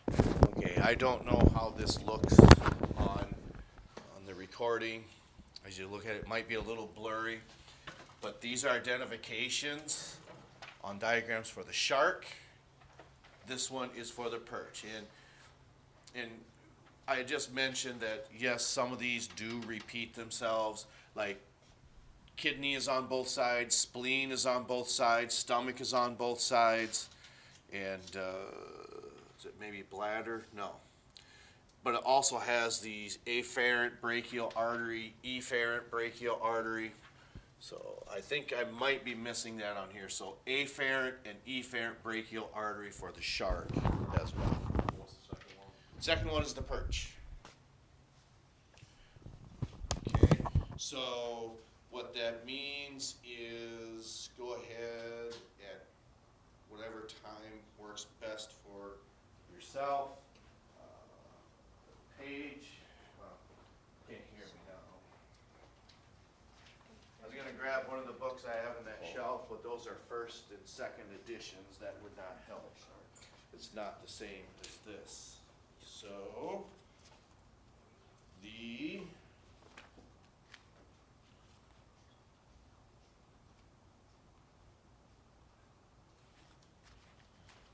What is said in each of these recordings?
Okay, I don't know how this looks on the recording. As you look at it, it might be a little blurry, but these are identifications on diagrams for the shark. This one is for the perch. And I just mentioned that yes, some of these do repeat themselves. Like kidney is on both sides, spleen is on both sides, stomach is on both sides, and is it maybe bladder? No. But it also has these afferent brachial artery, efferent brachial artery. So I think I might be missing that on here. So afferent and efferent brachial artery for the shark as well. What's the second one? Second one is the perch. Okay, so what that means is go ahead at whatever time works best for yourself. Page, well, can't hear me now. I was gonna grab one of the books I have in that shelf, but those are first and second editions. That would not help. It's not the same as this. So, the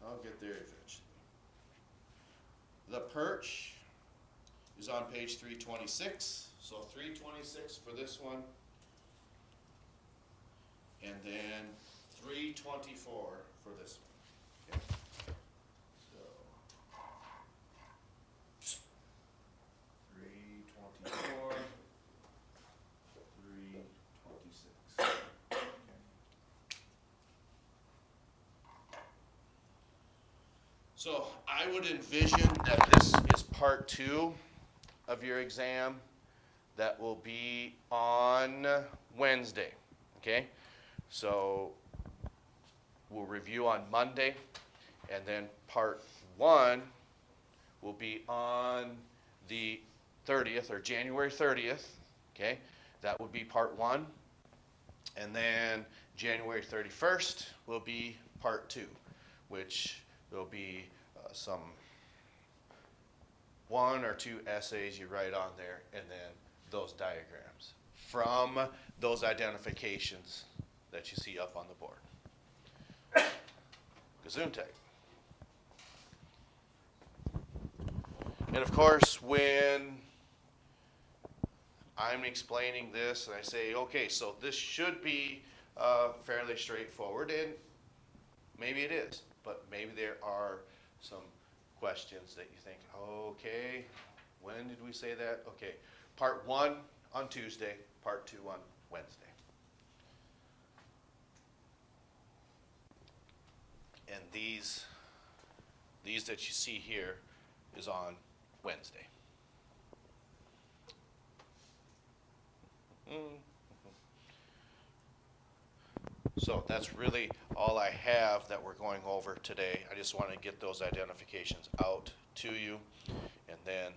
I'll get there eventually. The perch is on page 326. So 326 for this one. And then 324 for this one. Okay. So 324, 326. Okay. So I would envision that this is part 2 of your exam that will be on Wednesday, okay? So we'll review on Monday, and then part 1 will be on the 30th, or January 30th, okay? That would be part 1, and then January 31st will be part 2, which there'll be some 1 or 2 essays you write on there, and then those diagrams from those identifications that you see up on the board. Gesundheit. And of course, when I'm explaining this and I say, okay, so this should be fairly straightforward, and maybe it is, but maybe there are some questions that you think, okay, when did we say that? Okay, part 1 on Tuesday, part 2 on Wednesday. And these that you see here is on Wednesday. So that's really all I have that we're going over today. I just want to get those identifications out to you. And then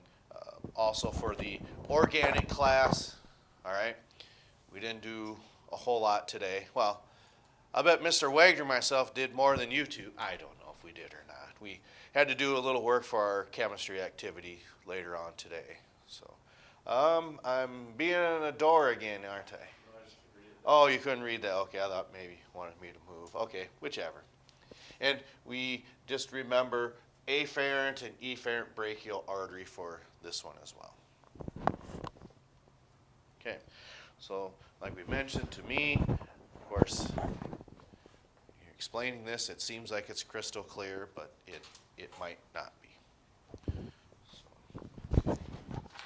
also for the organic class, all right, we didn't do a whole lot today. Well, I bet Mr. Wagner and myself did more than you two. I don't know if we did or not. We had to do a little work for our chemistry activity later on today. So I'm being a door again, aren't I? Oh, you couldn't read that. Okay, I thought maybe you wanted me to move. Okay, whichever. And we just remember afferent and efferent brachial artery for this one as well. Okay, so like we mentioned, to me, of course, you're explaining this, it seems like it's crystal clear, but it might not be. So, like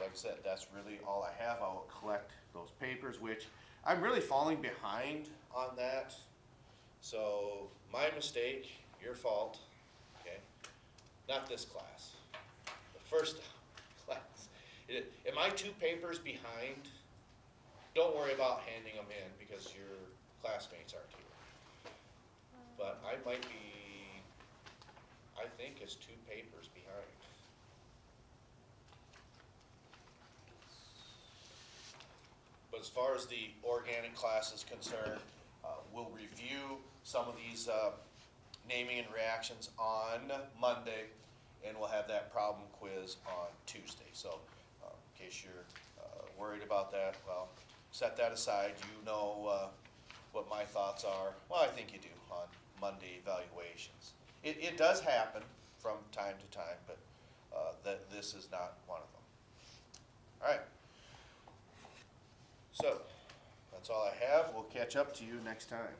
I said, that's really all I have. I will collect those papers, which I'm really falling behind on that. So my mistake, your fault, okay? Not this class, the first class. Am I 2 papers behind? Don't worry about handing them in because your classmates aren't here. But I might be, I think it's 2 papers behind. But as far as the organic class is concerned, we'll review some of these naming and reactions on Monday, and we'll have that problem quiz on Tuesday. So in case you're worried about that, well, set that aside. You know what my thoughts are. Well, I think you do on Monday evaluations. It does happen from time to time, but this is not one of them. All right. So that's all I have. We'll catch up to you next time.